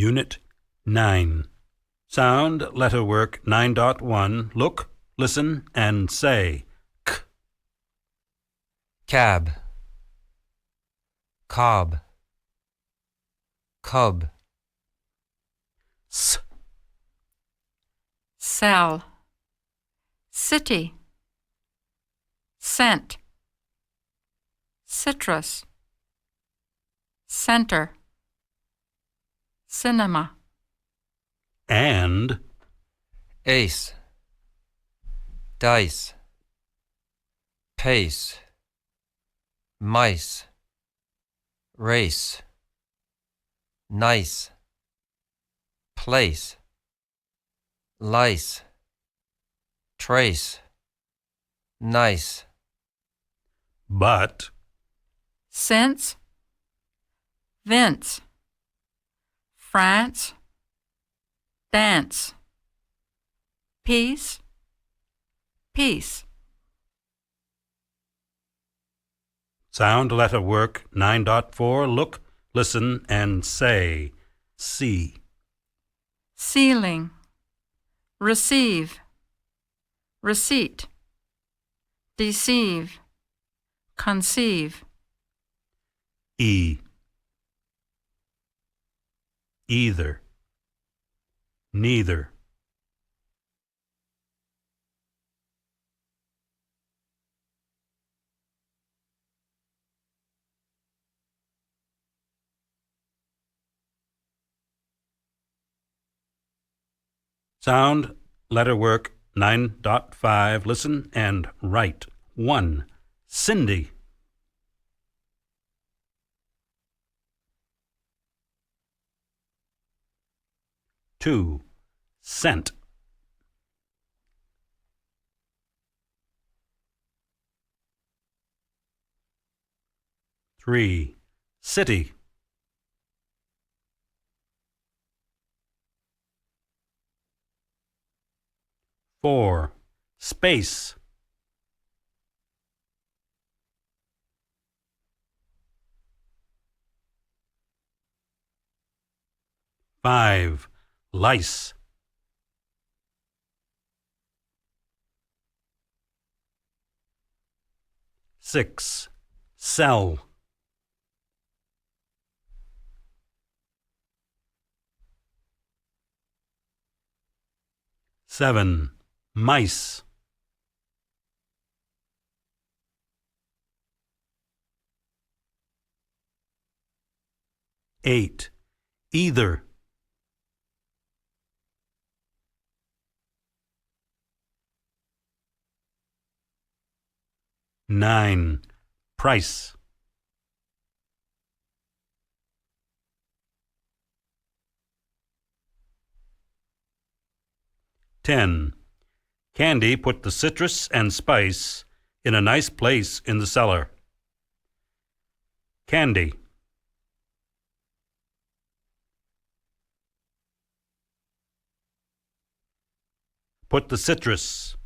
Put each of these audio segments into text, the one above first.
Unit 9. Sound letter work 9.1. Look, listen, and say k, cab, cob, cub, s, cell, city, scent, citrus, center, cinema, and ace, dice, pace, mice, race, nice, place, lice, trace, nice, but, since, Vince, France, dance, peace, peace. sound letter work 9.4. Look, listen, and say see, Ceiling, receive, receipt, deceive, conceive, e, either, neither. Sound letter work 9.5. Listen and write. 1. Cindy. 2. Scent. 3. City. 4. Space. 5. Lice. 6. Cell. 7. Mice. 8. Either. 9. Price. 10. Candy put the citrus and spice in a nice place in the cellar. Candy. Put the citrus.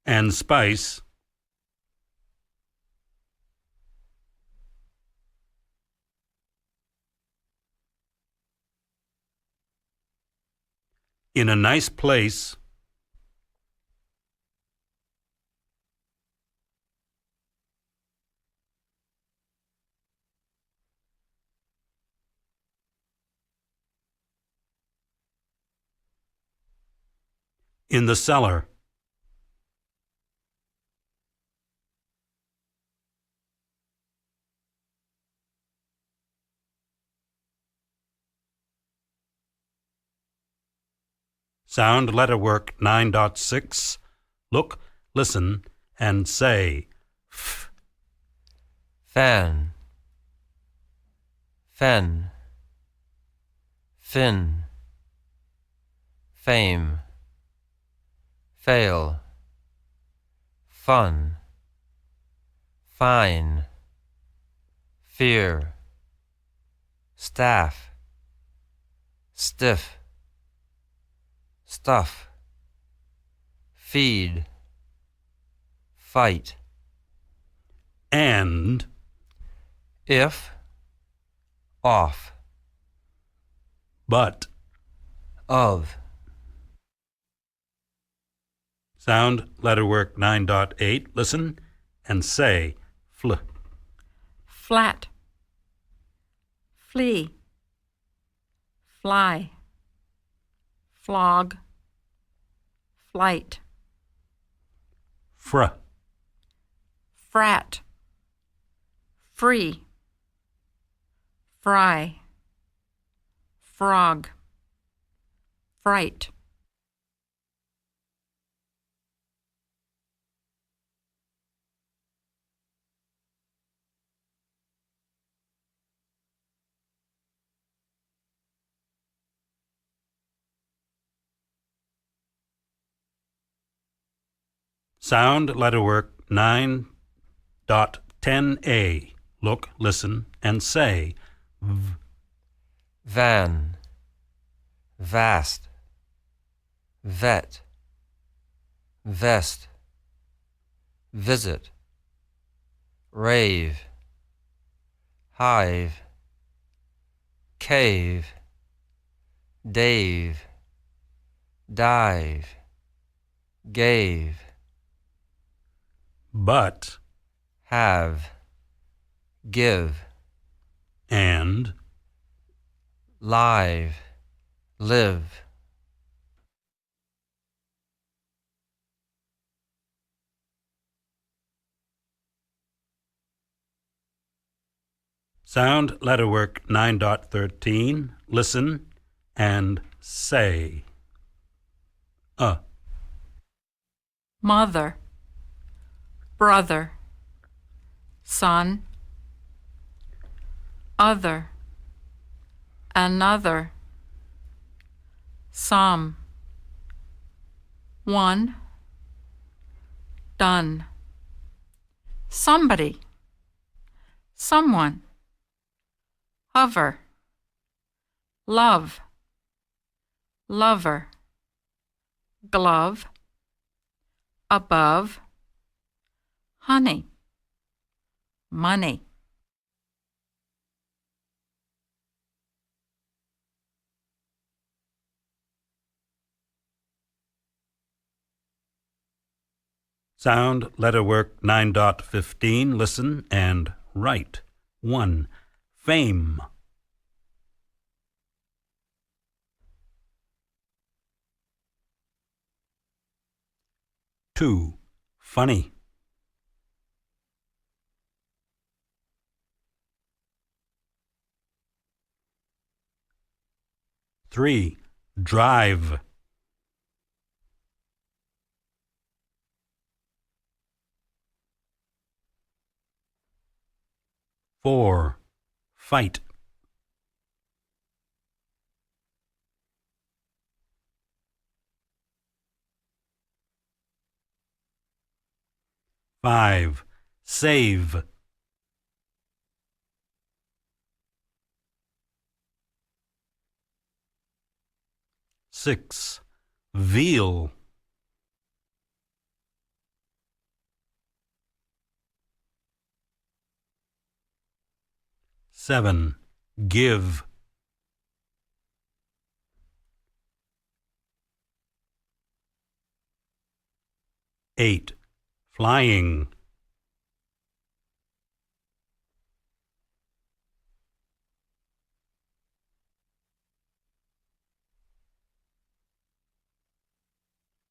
And spice in a nice place in the cellar. Sound letter work 9.6. Look, listen, and say f, fan, fen, fin, fame, fail, fun, fine, fear, staff, stiff, stuff, feed, fight. And, If, off, but. of. Sound, letter work 9.8. Listen and say fl. flat, flee, fly, flog, flight, Fr. frat, free, fry, frog, fright. Sound, letter work 9.10a. Look, listen, and say v. Van, vast, vet, vest, visit, rave, hive, cave, Dave, dive, gave, but, have, give, and. live, live. Sound, letter work 9.13. Listen and say Mother, brother, son, other, another, some, one, done, somebody, someone, hover, love, lover, glove, above, honey, money. Sound, letter work 9.15. Listen and write. 1. Fame. 2. Funny. 3. Drive. 4. Fight. 5. Save. 6. Veal. 7. Give. 8. Flying.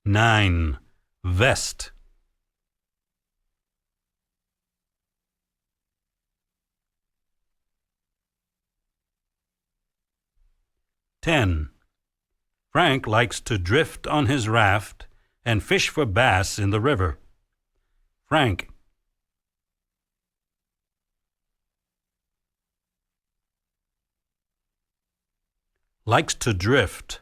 9. Vest. 10. Frank likes to drift on his raft and fish for bass in the river. Frank. Likes to drift.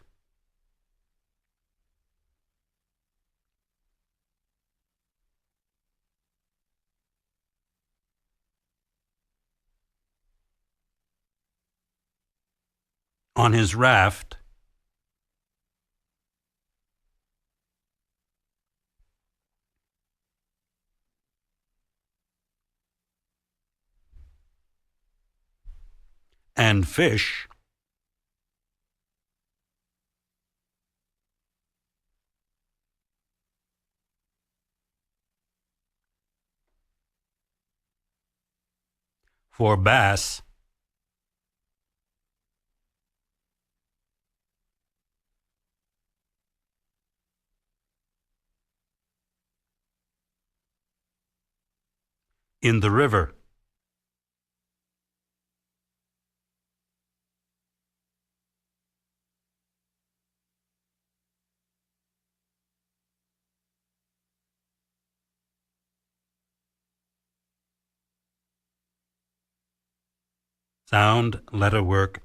On his raft. and fish. For bass. In the river. Sound letter work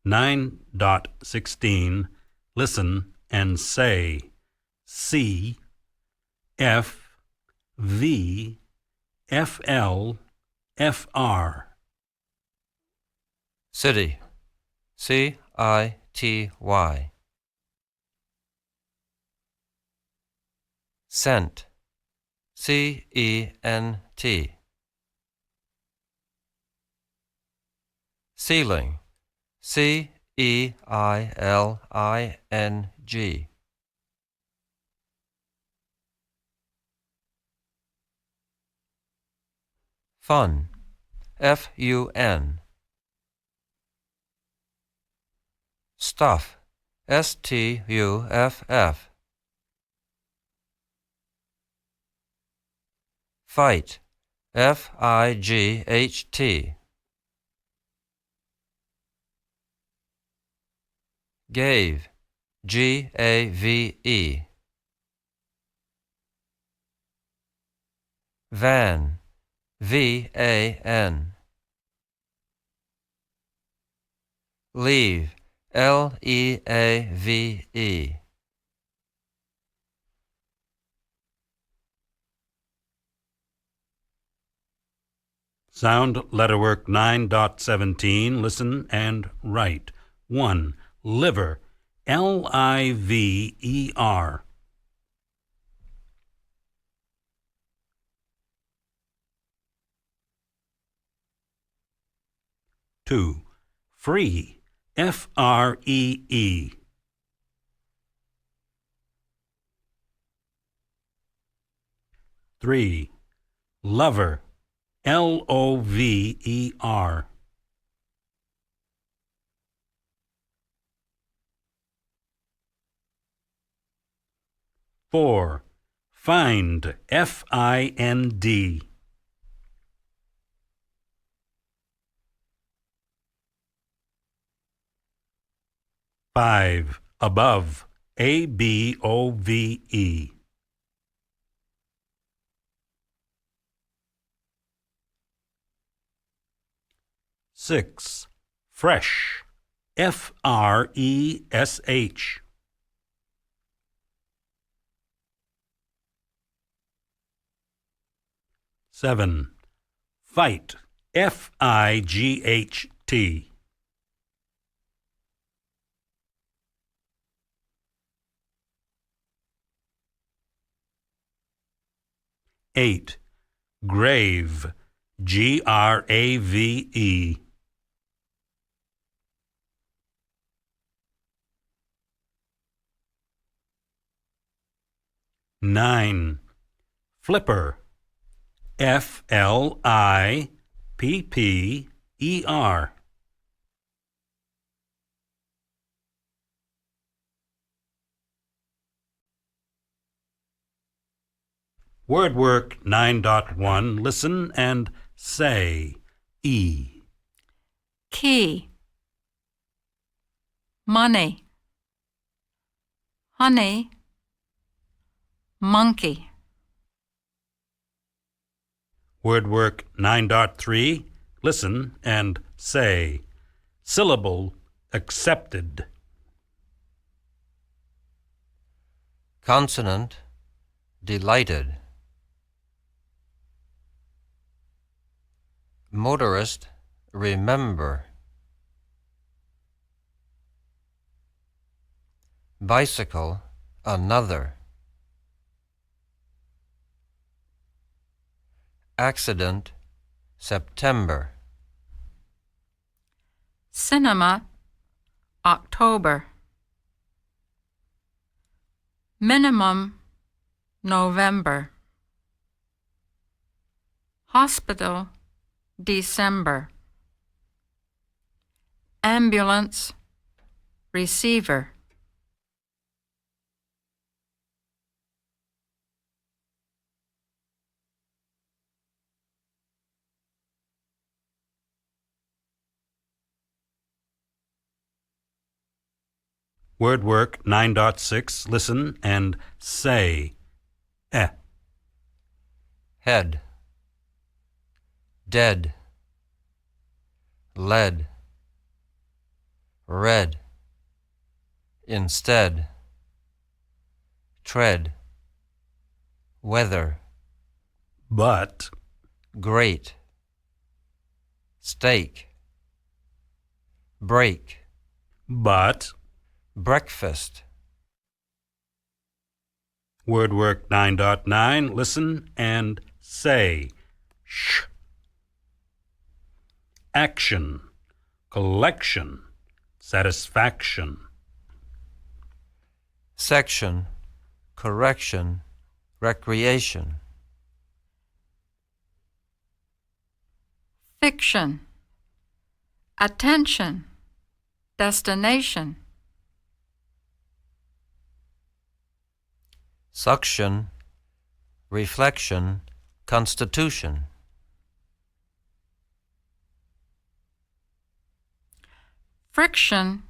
9.16. Listen and say C, F, V, FL, FR. City. C-I-T-Y. Cent. C-E-N-T. Ceiling. C-E-I-L-I-N-G. Fun. F-U-N. Stuff. S-T-U-F-F. Fight. F-I-G-H-T. Gave. G-A-V-E. Van. V-A-N. Leave. L-E-A-V-E. Sound letterwork 9.17. Listen and write. 1. Liver. L-I-V-E-R. 2. Free. F-R-E-E. 3. Lover. L-O-V-E-R. 4. Find. F-I-N-D. 5. Above. A-B-O-V-E. 6. Fresh. F-R-E-S-H. 7. Fight. F-I-G-H-T. 8. Grave. G-R-A-V-E. 9. Flipper. F-L-I-P-P-E-R. Word work 9.1. Listen and say. E. Key. Money. Honey. Monkey. Word work 9.3. Listen and say. Syllable accepted. Consonant. Delighted. Motorist. Remember. Bicycle. Another. Accident. September. Cinema, October. Minimum, November. Hospital, December. Ambulance, receiver. Word work 9.6. Listen and say. Head, dead, lead, red, instead, tread, weather, But, great, steak, break, but. breakfast, Word work 9.9. Listen and say. Sh. Action, collection, satisfaction. section, correction, recreation, Fiction, attention, destination. suction, reflection, constitution, Friction,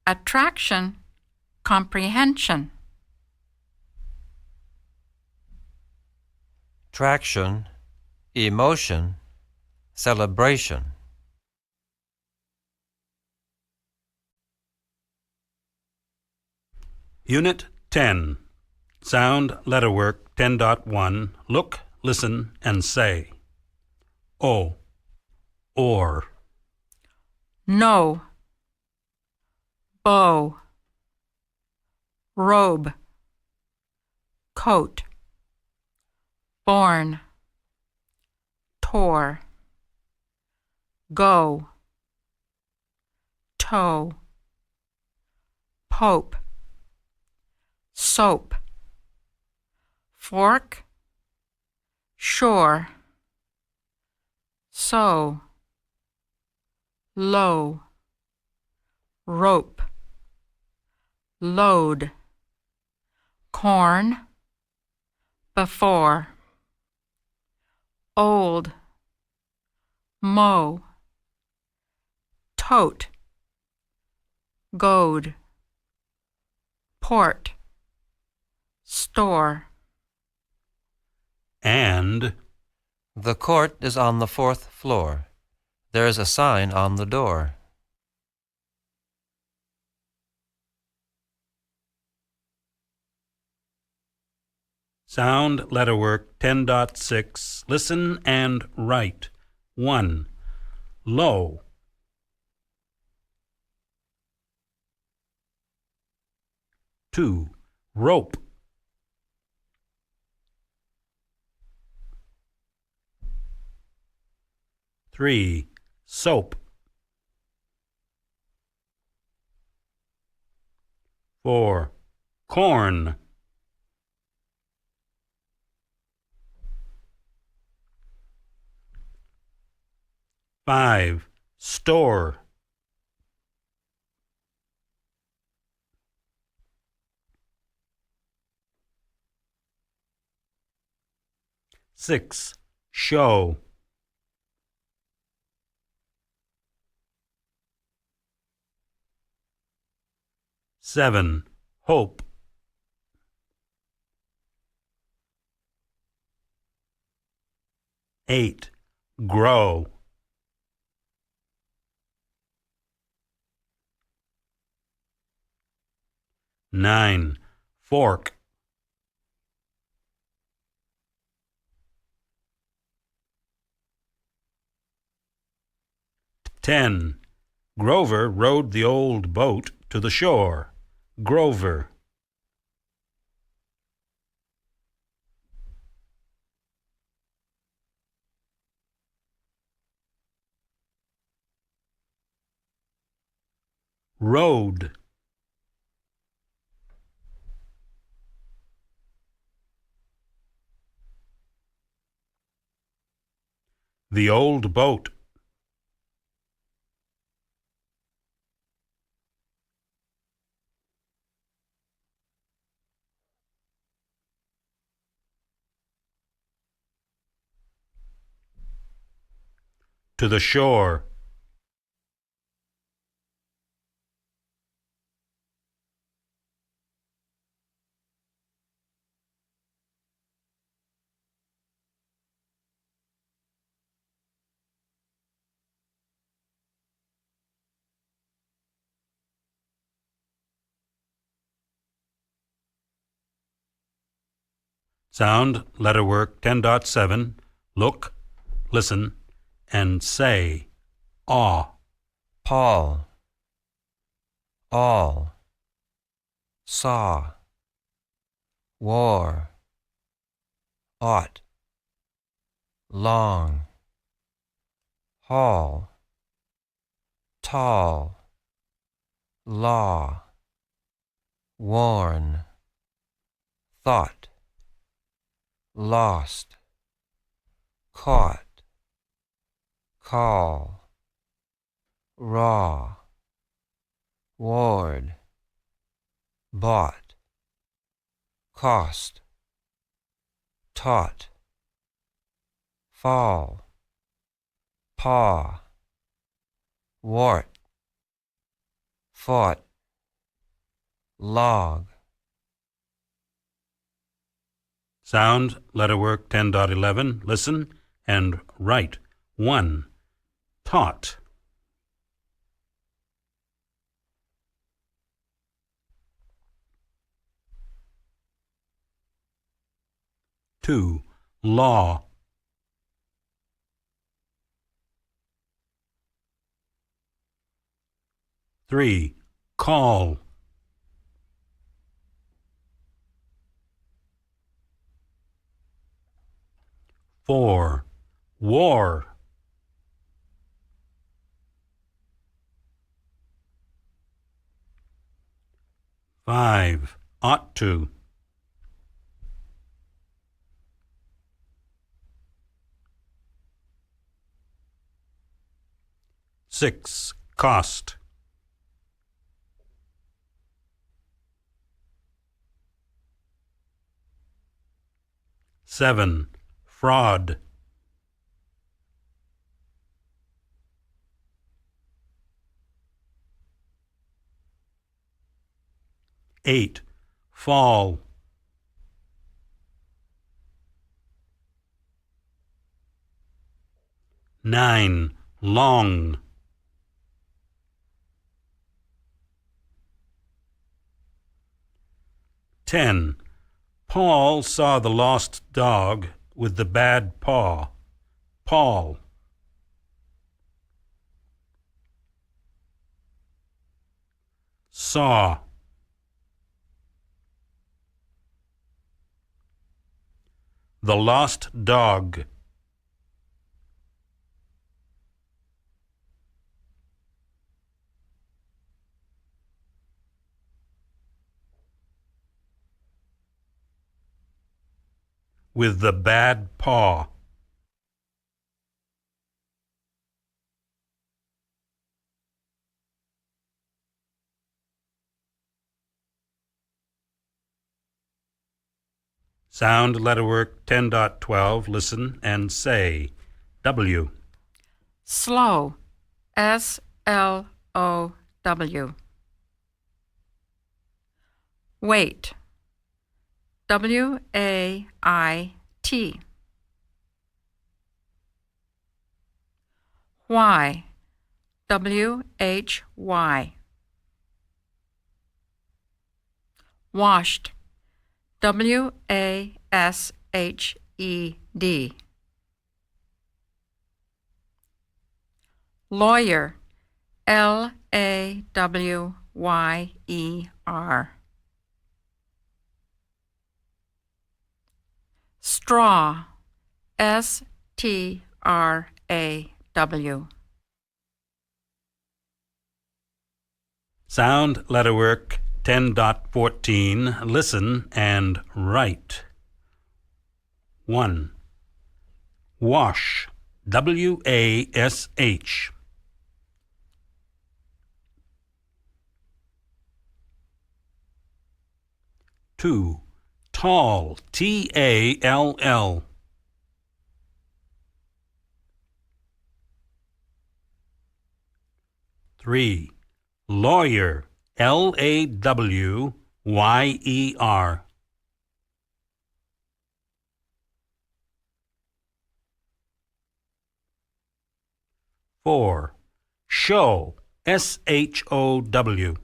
attraction, comprehension. traction, emotion, celebration. Unit 10. Sound letter work 10.1. Look, listen, and say. O. Or. No. Bow. Robe. Coat. Born. Tore. Go. Toe. Pope. Soap. Fork. Shore. Sew. Low. Rope. Load. Corn. Before. Old. Mow. Tote. Goad. Port. Store. And. The court is on the 4th floor. There is a sign on the door. Sound letter work 10.6. Listen and write. 1. Low. 2. Rope. 3. Soap. 4. Corn. 5. Store. 6. Show. 7. Hope. 8. Grow. 9. Fork. 10. Grover rowed the old boat to the shore. Grover. road. The old boat. To the shore. Sound, letter work 10.7. Look, listen, and say. Aw. Paul, all, saw, war, ought, long, hall, tall, law, worn, thought, lost, caught, call, raw, ward, bought, cost, taught, fall, paw, wart, fought, log. Sound, letter work 10.11. Listen and write. 1. Taught. 2. Law. 3. Call. 4. War. 5. Ought to. 6. Cost. 7. Fraud. 8. Fall. 9. Long. 10. Paul saw the lost dog with the bad paw. Paul. Saw. The lost dog. With the bad paw. Sound, letter work 10.12. Listen and say. W. Slow. S-L-O-W. Wait. W-A-I-T. Why. W-H-Y. Washed. W-A-S-H-E-D. Lawyer. L-A-W-Y-E-R. Straw. S-T-R-A-W. Sound letterwork 10.14. Listen and write. 1. Wash. W-A-S-H. 2. Tall. T-A-L-L. 3. Lawyer. L-A-W-Y-E-R. 4. Show. S-H-O-W.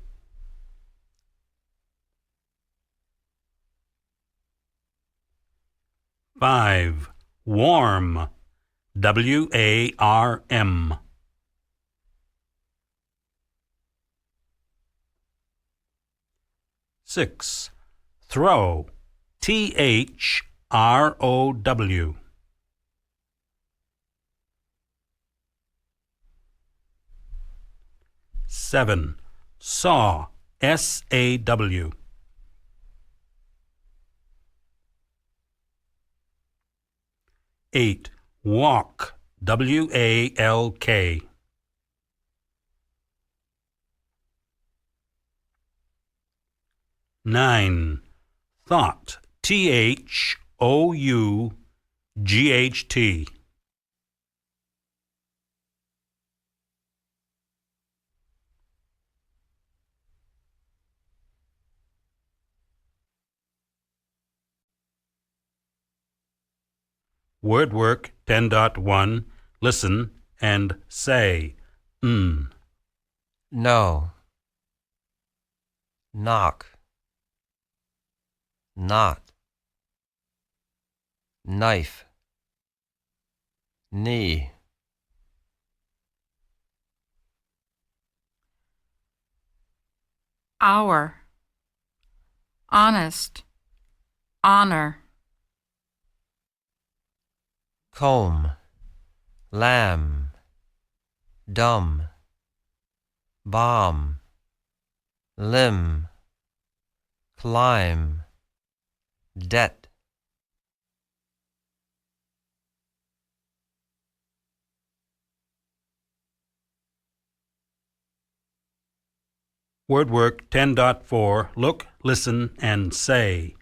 5. Warm. W-A-R-M. 6. Throw. T-H-R-O-W. 7. Saw. S-A-W. 8. Walk. W-A-L-K. 9. Thought. T-H-O-U-G-H-T. Word work 10.1. Listen and say. No. Knock. Not. Knife. Knee. Hour. Honest. Honor. Comb. Lamb. Dumb. Bomb. Limb. Climb. Debt. Word work 10.4. Look, listen, and say.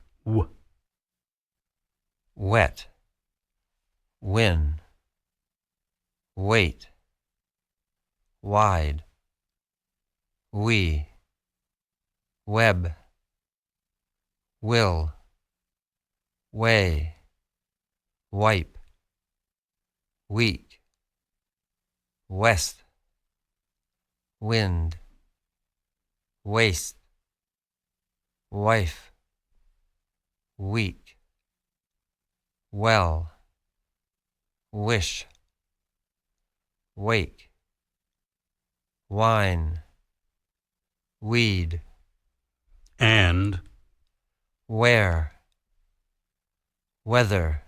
Wet. Win. Wait. Wide. We. Web. Will. Way. Wipe. Week. West. Wind. Waste. Wife. Week. Well. Wish. Wake. Wine. Weed. And Where. Weather.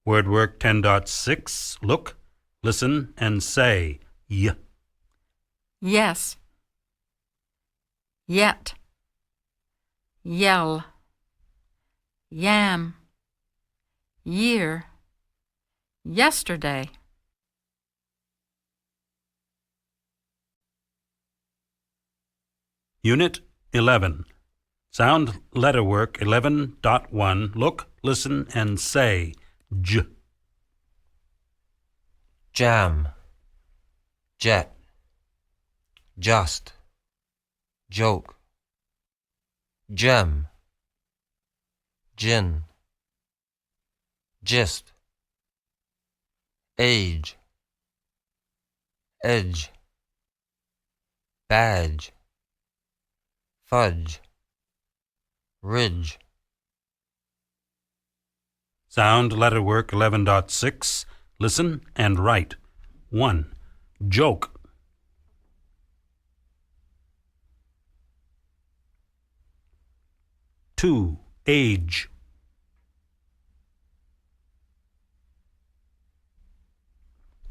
word work 10.6. Look, listen, and say. Yes. Yet. Yell. Yam. Year. Yesterday. Unit 11. Sound letterwork 11.1. Look, listen, and say. Jam. Jet. Just. Joke. Gem. Gin. Gist. Age. Edge. Badge. Fudge. Ridge. Sound letterwork 11.6. Listen and write. 1. Joke. 2. Age.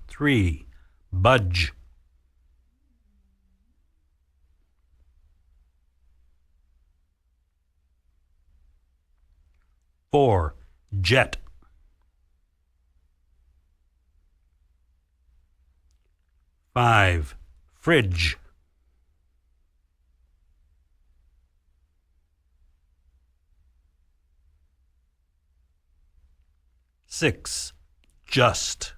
3. Budge. 4. Jet. 5. Fridge. 6. Just.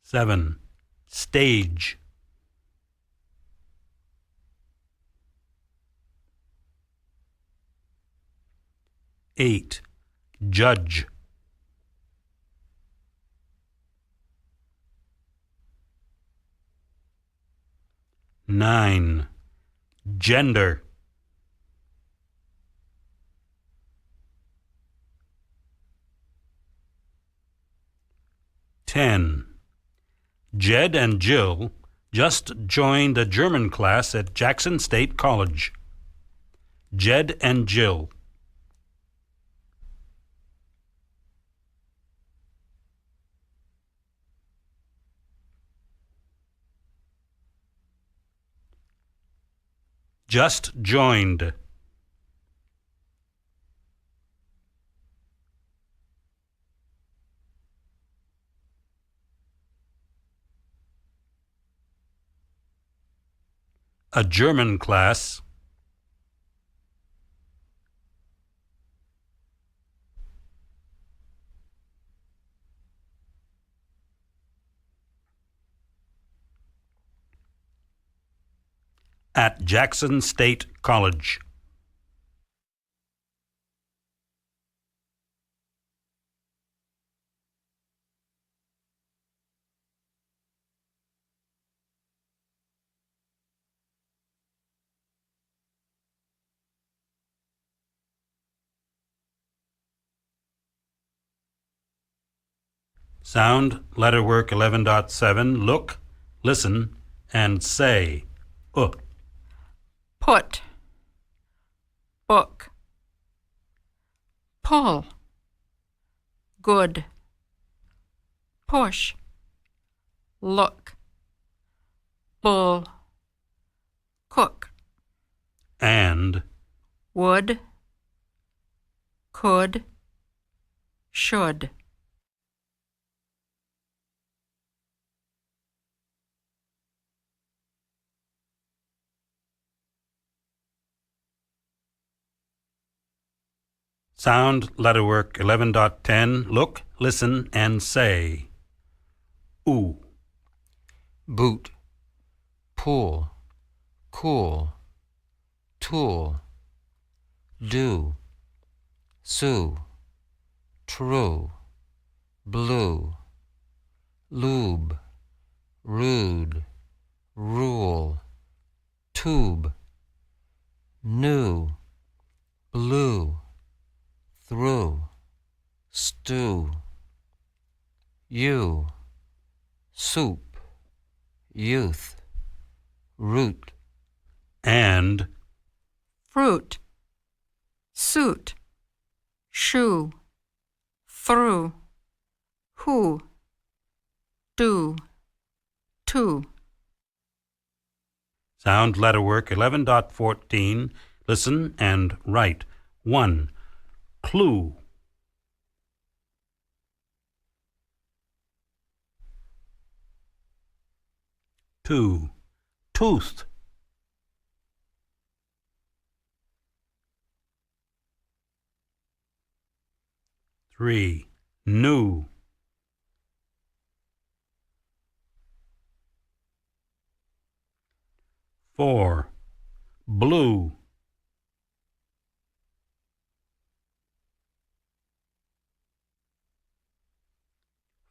7. Stage. 8. Judge. 9. Gender. 10. Jed and Jill just joined a German class at Jackson State College. Jed and Jill. Just joined. A German class. At Jackson State College. Sound, letterwork 11.7. Look, listen, and say. Put, book, pull, good, push, look, bull, cook, And would, could, should. sound, letterwork 11.10. Look, listen, and say. Ooh. Boot, pool, cool, tool, do, sue, true, blue, lube, rude, rule, tube, new, blue, through, stew, you, soup, youth, root, And Fruit, suit, shoe, through, who, do, to. sound, letterwork 11.14. Listen and write. 1. Clue. 2. Tooth. 3. New. 4. Blue.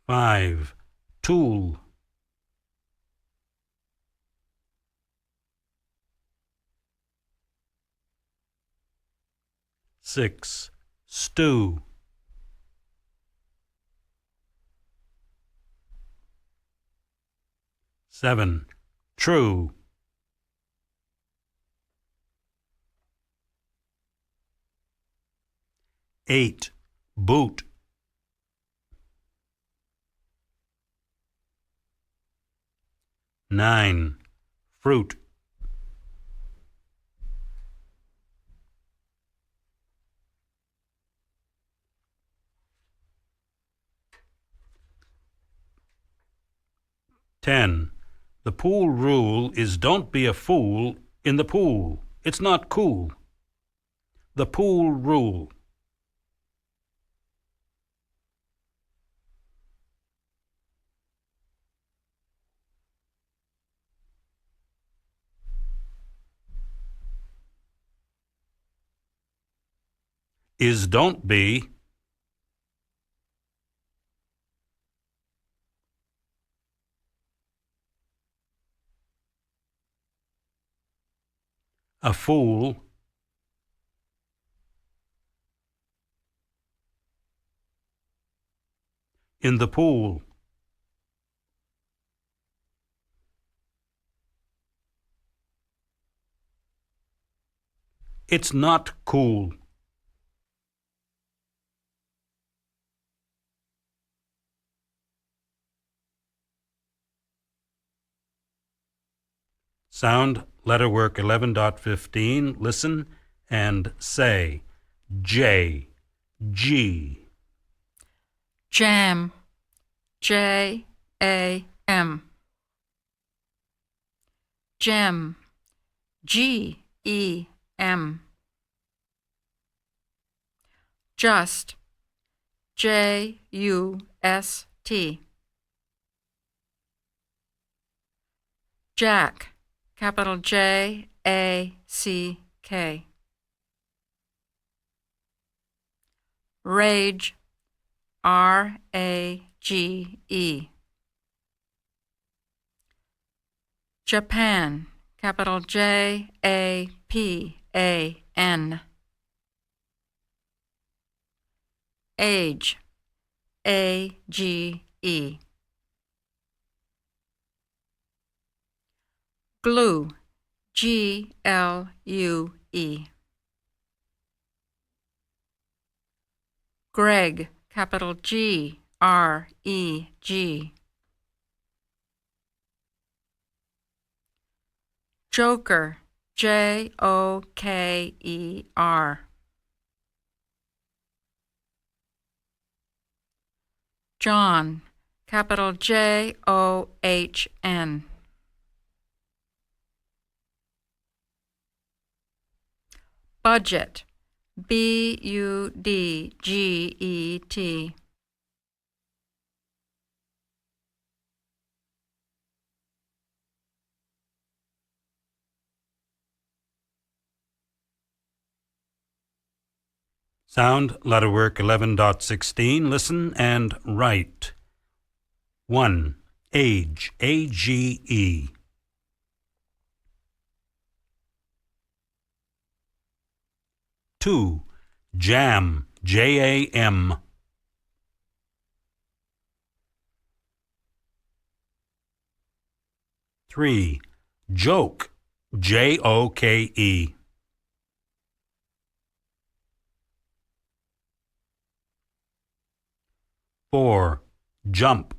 5. Tool. 6. Stew. 7. True. 8. Boot. 9. Fruit. 10. The pool rule is don't be a fool in the pool. It's not cool. The pool rule. Is don't be. A fool. In the pool. It's not cool. Sound letter work 11.15. Listen and say J, G. Jam, J-A-M. Gem, G-E-M. Just, J-U-S-T. Jack, capital J-A-C-K. Rage, R-A-G-E. Japan, capital J-A-P-A-N. Age, A-G-E. Glue, G-L-U-E. Greg, capital G-R-E-G. Joker, J-O-K-E-R. John, capital J-O-H-N. Budget, B-U-D-G-E-T. Sound letter work 11.16. Listen and write. 1. Age, A-G-E. 2. Jam, J-A-M. 3. Joke, J-O-K-E. 4. Jump,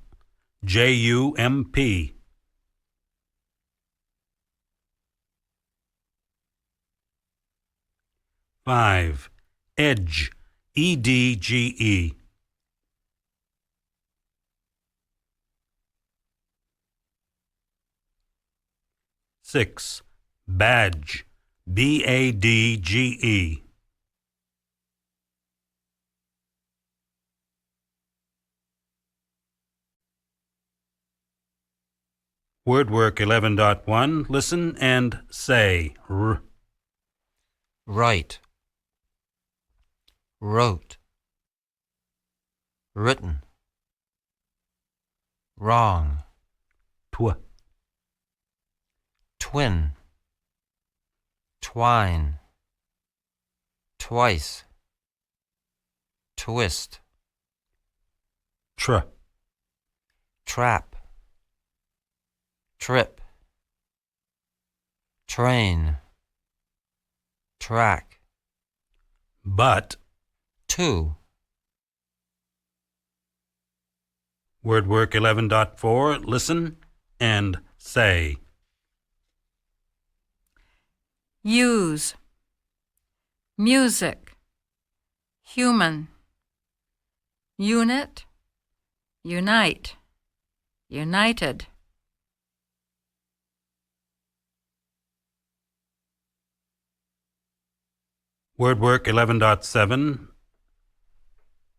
J-U-M-P. 5. Edge, E-D-G-E. 6. Badge, B-A-D-G-E. 'Word-work 11.1. Listen and say R. Write, wrote, written, wrong, Tw. twin, twine, twice, twist, Tr. trap, trip, train, track, But. two, Word-work 11.4. Listen and say Use, music, human, unit, unite, united, Word Work 11.7.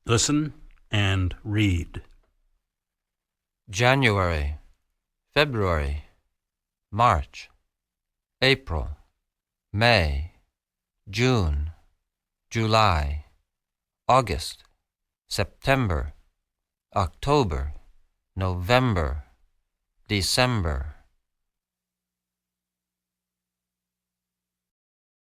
Listen and read. January, February, March, April, May, June, July, August, September, October, November, December,